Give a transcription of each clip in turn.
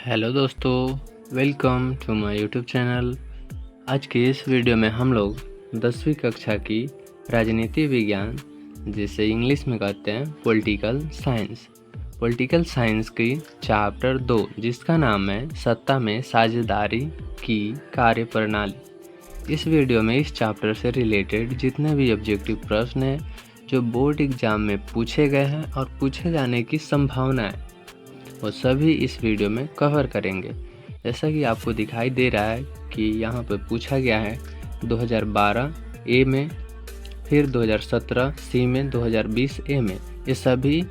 Hello दोस्तों, welcome to my YouTube channel. आज की इस वीडियो में हम लोग 10वीं कक्षा की राजनीति विज्ञान, जिसे इंग्लिश में कहते हैं पॉलिटिकल साइंस की चैप्टर 2, जिसका नाम है सत्ता में साझेदारी की कार्यप्रणाली। इस वीडियो में इस चैप्टर से रिलेटेड जितने भी ऑब्जेक्टिव प्रश्न हैं जो बोर्ड एग्जाम में पूछे गए हैं और पूछे जाने की संभावना है, वो सभी इस वीडियो में कवर करेंगे। जैसा कि आपको दिखाई दे रहा है कि यहाँ पर पूछा गया है 2012 ए में, फिर 2017 सी में, 2020 ए में। ये सभी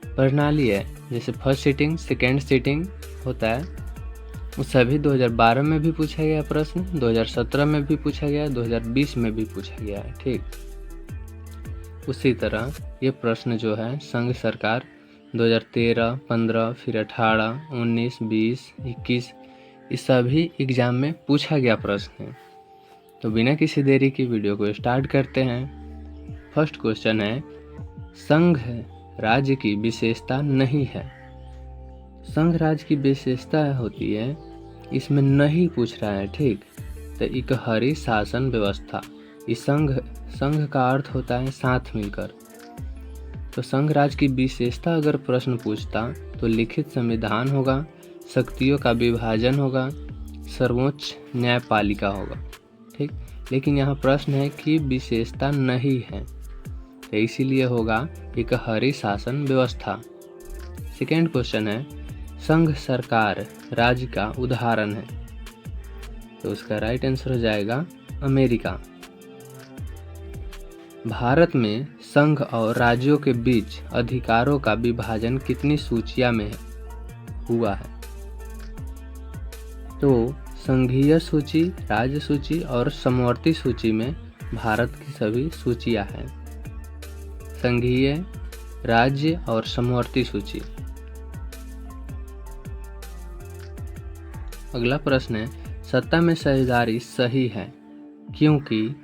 प्रणाली है, जैसे फर्स्ट सीटिंग सेकेंड सीटिंग होता है, वो सभी 2012 में भी पूछा गया प्रश्न, 2017 में भी पूछा गया, 2020 में भी पूछा गया है। ठीक उसी तरह ये प्रश्न जो है संघ सरकार 2013, 15, फिर 18, 19, 20, 21, इस सभी एग्जाम में पूछा गया प्रश्न है। तो बिना किसी देरी की वीडियो को स्टार्ट करते हैं। फर्स्ट क्वेश्चन है, संघ राज्य की विशेषता नहीं है। संघ राज्य की विशेषता होती है, इसमें नहीं पूछ रहा है। ठीक, तो इकहरी शासन व्यवस्था। इस संघ का अर्थ होता है साथ मिलकर। तो संघ राज्य की विशेषता अगर प्रश्न पूछता तो लिखित संविधान होगा, शक्तियों का विभाजन होगा, सर्वोच्च न्यायपालिका होगा। ठीक, लेकिन यहाँ प्रश्न है कि विशेषता नहीं है, तो इसीलिए होगा इकहरी शासन व्यवस्था। सेकेंड क्वेश्चन है, संघ सरकार राज्य का उदाहरण है। तो उसका राइट आंसर हो जाएगा अमेरिका। भारत में संघ और राज्यों के बीच अधिकारों का विभाजन कितनी सूचियां में हुआ है? तो संघीय सूची, राज्य सूची और समवर्ती सूची में भारत की सभी सूचियां हैं। संघीय, राज्य और समवर्ती सूची। अगला प्रश्न है, सत्ता में साझेदारी सही है क्योंकि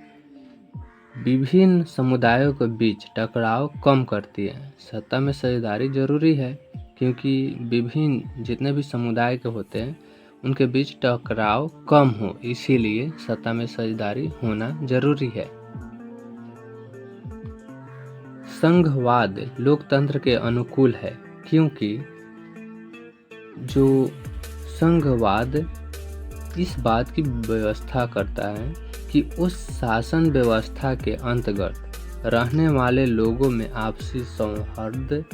विभिन्न समुदायों के बीच टकराव कम करती है। सत्ता में साझेदारी जरूरी है क्योंकि विभिन्न जितने भी समुदाय के होते हैं उनके बीच टकराव कम हो, इसीलिए सत्ता में साझेदारी होना जरूरी है। संघवाद लोकतंत्र के अनुकूल है क्योंकि जो संघवाद इस बात की व्यवस्था करता है कि उस शासन व्यवस्था के अंतर्गत रहने वाले लोगों में आपसी सौहार्द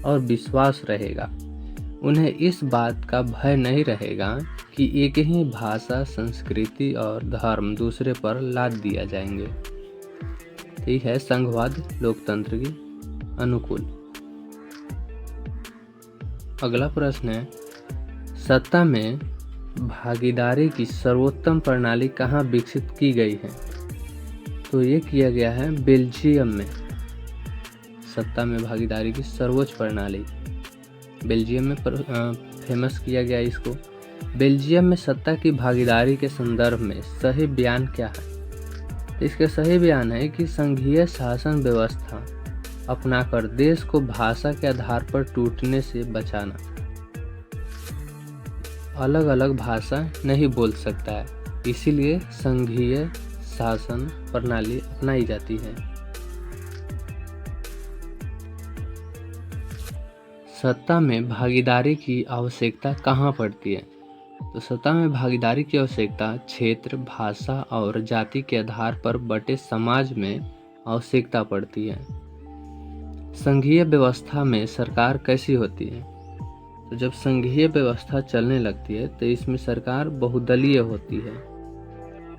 और विश्वास रहेगा। उन्हें इस बात का भय नहीं रहेगा कि एक ही भाषा, संस्कृति और धर्म दूसरे पर लाद दिया जाएंगे। ठीक है, संघवाद लोकतंत्र की अनुकूल। अगला प्रश्न है, सत्ता में भागीदारी की सर्वोत्तम प्रणाली कहाँ विकसित की गई है? तो ये किया गया है बेल्जियम में। सत्ता में भागीदारी की सर्वोच्च प्रणाली बेल्जियम में फेमस किया गया इसको। बेल्जियम में सत्ता की भागीदारी के संदर्भ में सही बयान क्या है? तो इसका सही बयान है कि संघीय शासन व्यवस्था अपनाकर देश को भाषा के आधार पर टूटने से बचाना। अलग अलग भाषा नहीं बोल सकता है, इसीलिए संघीय शासन प्रणाली अपनाई जाती है। सत्ता में भागीदारी की आवश्यकता कहाँ पड़ती है? तो सत्ता में भागीदारी की आवश्यकता क्षेत्र, भाषा और जाति के आधार पर बटे समाज में आवश्यकता पड़ती है। संघीय व्यवस्था में सरकार कैसी होती है? तो जब संघीय व्यवस्था चलने लगती है तो इसमें सरकार बहुदलीय होती है।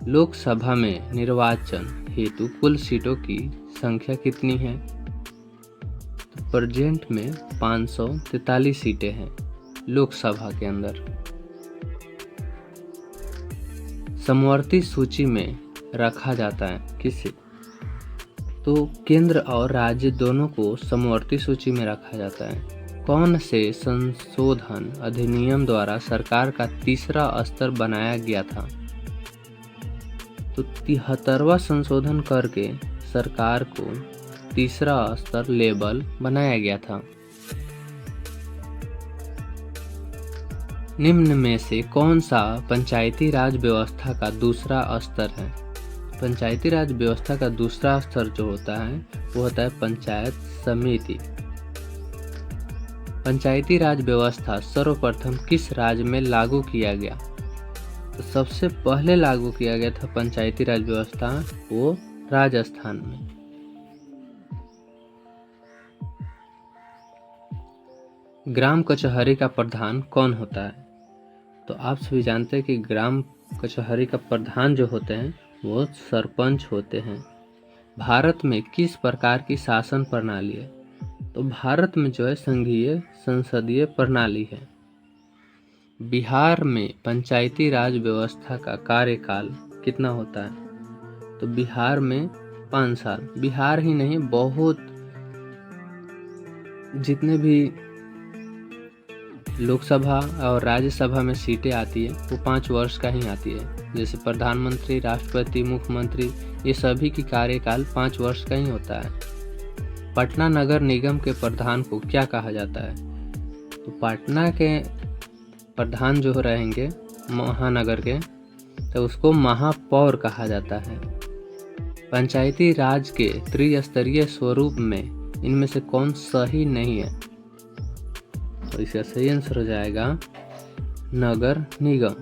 लोकसभा में निर्वाचन हेतु कुल सीटों की संख्या कितनी है? तो प्रेजेंट में 543 सीटें हैं लोकसभा के अंदर। समवर्ती सूची में रखा जाता है किसे? तो केंद्र और राज्य दोनों को समवर्ती सूची में रखा जाता है। कौन से संशोधन अधिनियम द्वारा सरकार का तीसरा स्तर बनाया गया था? तो 73वां संशोधन करके सरकार को तीसरा स्तर लेवल बनाया गया था। निम्न में से कौन सा पंचायती राज व्यवस्था का दूसरा स्तर है? पंचायती राज व्यवस्था का दूसरा स्तर जो होता है वो होता है पंचायत समिति। पंचायती राज व्यवस्था सर्वप्रथम किस राज्य में लागू किया गया? तो सबसे पहले लागू किया गया था पंचायती राज व्यवस्था वो राजस्थान में। ग्राम कचहरी का प्रधान कौन होता है? तो आप सभी जानते हैं कि ग्राम कचहरी का प्रधान जो होते हैं वो सरपंच होते हैं। भारत में किस प्रकार की शासन प्रणाली है? तो भारत में जो है संघीय संसदीय प्रणाली है। बिहार में पंचायती राज व्यवस्था का कार्यकाल कितना होता है? तो बिहार में 5 साल। बिहार ही नहीं, बहुत जितने भी लोकसभा और राज्यसभा में सीटें आती है वो 5 वर्ष का ही आती है। जैसे प्रधानमंत्री, राष्ट्रपति, मुख्यमंत्री, ये सभी की कार्यकाल 5 वर्ष का ही होता है। पटना नगर निगम के प्रधान को क्या कहा जाता है? तो पटना के प्रधान जो रहेंगे महानगर के, तो उसको महापौर कहा जाता है। पंचायती राज के त्रिस्तरीय स्वरूप में इनमें से कौन सही नहीं है? तो इसका सही आंसर हो जाएगा नगर निगम।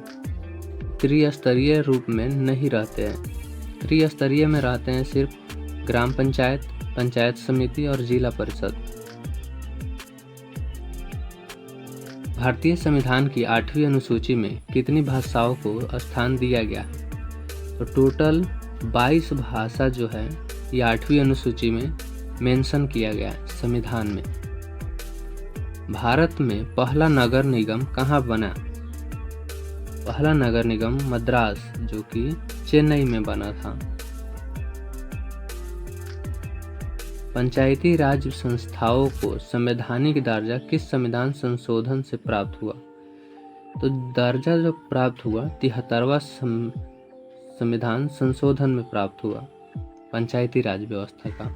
त्रिस्तरीय रूप में नहीं रहते हैं। त्रिस्तरीय में रहते हैं सिर्फ ग्राम पंचायत, पंचायत समिति और जिला परिषद। भारतीय संविधान की 8वीं अनुसूची में कितनी भाषाओं को स्थान दिया गया है? तो टोटल 22 भाषा जो है ये 8वीं अनुसूची में मेंशन किया गया है संविधान में। भारत में पहला नगर निगम कहाँ बना? पहला नगर निगम मद्रास, जो कि चेन्नई में बना था। पंचायती राज संस्थाओं को संवैधानिक दर्जा किस संविधान संशोधन से प्राप्त हुआ? तो दर्जा जो प्राप्त हुआ 73वां संविधान संशोधन में प्राप्त हुआ पंचायती राज व्यवस्था का।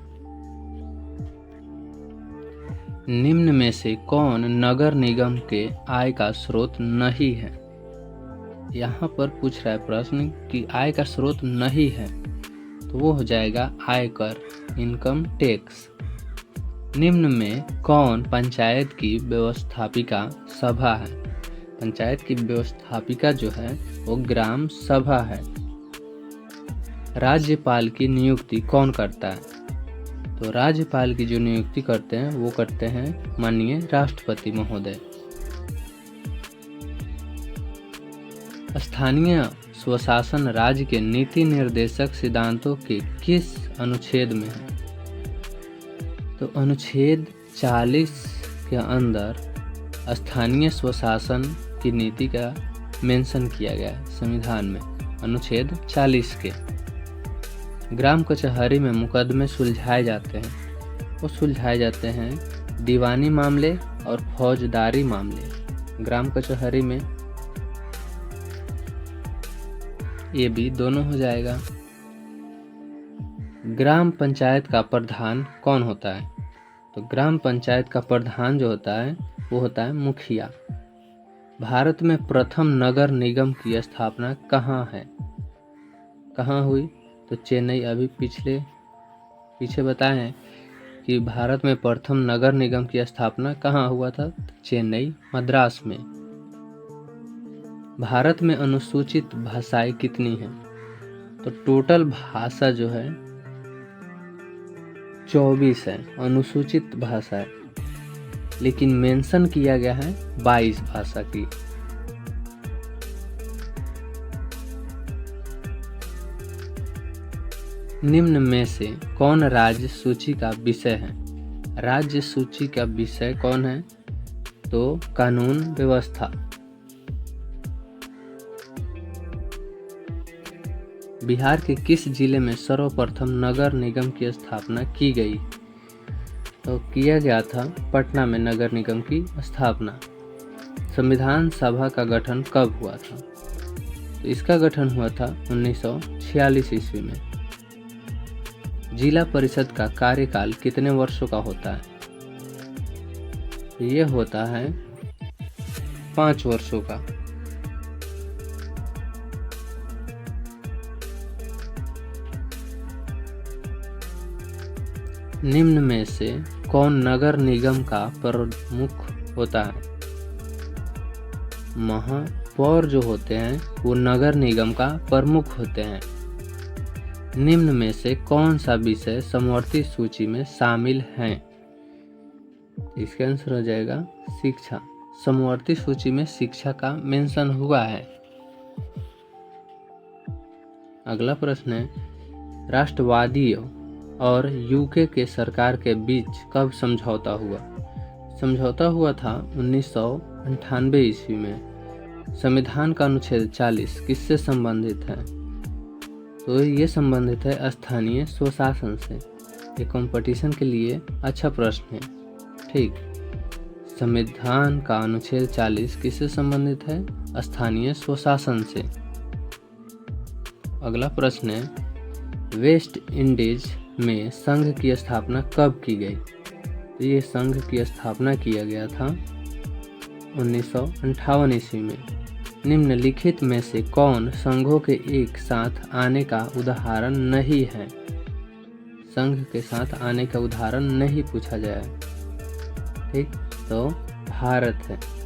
निम्न में से कौन नगर निगम के आय का स्रोत नहीं है? यहाँ पर पूछ रहा है प्रश्न कि आय का स्रोत नहीं है, तो वो हो जाएगा आयकर, इनकम टैक्स। निम्न में कौन पंचायत की व्यवस्थापिका सभा है? पंचायत की व्यवस्थापिका जो है वो ग्राम सभा है। राज्यपाल की नियुक्ति कौन करता है? तो राज्यपाल की जो नियुक्ति करते हैं वो करते हैं माननीय राष्ट्रपति महोदय। स्थानीय स्वशासन राज्य के नीति निर्देशक सिद्धांतों के किस अनुच्छेद में है? तो अनुच्छेद 40 के अंदर स्थानीय स्वशासन की नीति का मेंशन किया गया है संविधान में, अनुच्छेद 40 के। ग्राम कचहरी में मुकदमे सुलझाए जाते हैं, वो सुलझाए जाते हैं दीवानी मामले और फौजदारी मामले। ग्राम कचहरी में ये भी दोनों हो जाएगा। ग्राम पंचायत का प्रधान कौन होता है? तो ग्राम पंचायत का प्रधान जो होता है वो होता है मुखिया। भारत में प्रथम नगर निगम की स्थापना कहाँ है? कहाँ हुई? तो चेन्नई। अभी पीछे बताए हैं कि भारत में प्रथम नगर निगम की स्थापना कहाँ हुआ था? चेन्नई, मद्रास में। भारत में अनुसूचित भाषाएं कितनी हैं? तो टोटल भाषा जो है 24 है अनुसूचित भाषाएं, लेकिन मेंशन किया गया है 22 भाषा की। निम्न में से कौन राज्य सूची का विषय है? राज्य सूची का विषय कौन है? तो कानून व्यवस्था। बिहार के किस जिले में सर्वप्रथम नगर निगम की स्थापना की गई? तो किया गया था पटना में नगर निगम की स्थापना। संविधान सभा का गठन कब हुआ था? तो इसका गठन हुआ था 1946 ईस्वी में। जिला परिषद का कार्यकाल कितने वर्षों का होता है? ये होता है 5 वर्षों का। निम्न में से कौन नगर निगम का प्रमुख होता है? महापौर जो होते हैं वो नगर निगम का प्रमुख होते हैं। निम्न में से कौन सा विषय समवर्ती सूची में शामिल है? इसका आंसर हो जाएगा शिक्षा। समवर्ती सूची में शिक्षा का मेंशन हुआ है। अगला प्रश्न है, राष्ट्रवादियों और यूके के सरकार के बीच कब समझौता हुआ? समझौता हुआ था 1998 ईस्वी में। संविधान का अनुच्छेद 40 किससे संबंधित है? तो ये संबंधित है स्थानीय स्वशासन से। ये कंपटीशन के लिए अच्छा प्रश्न है। ठीक, संविधान का अनुच्छेद 40 किससे संबंधित है? स्थानीय स्वशासन से। अगला प्रश्न है, वेस्ट इंडीज में संघ की स्थापना कब की गई? तो ये संघ की स्थापना किया गया था 1958 ईस्वी में। निम्नलिखित में से कौन संघों के एक साथ आने का उदाहरण नहीं है? संघ के साथ आने का उदाहरण नहीं पूछा गया है। ठीक, तो भारत है।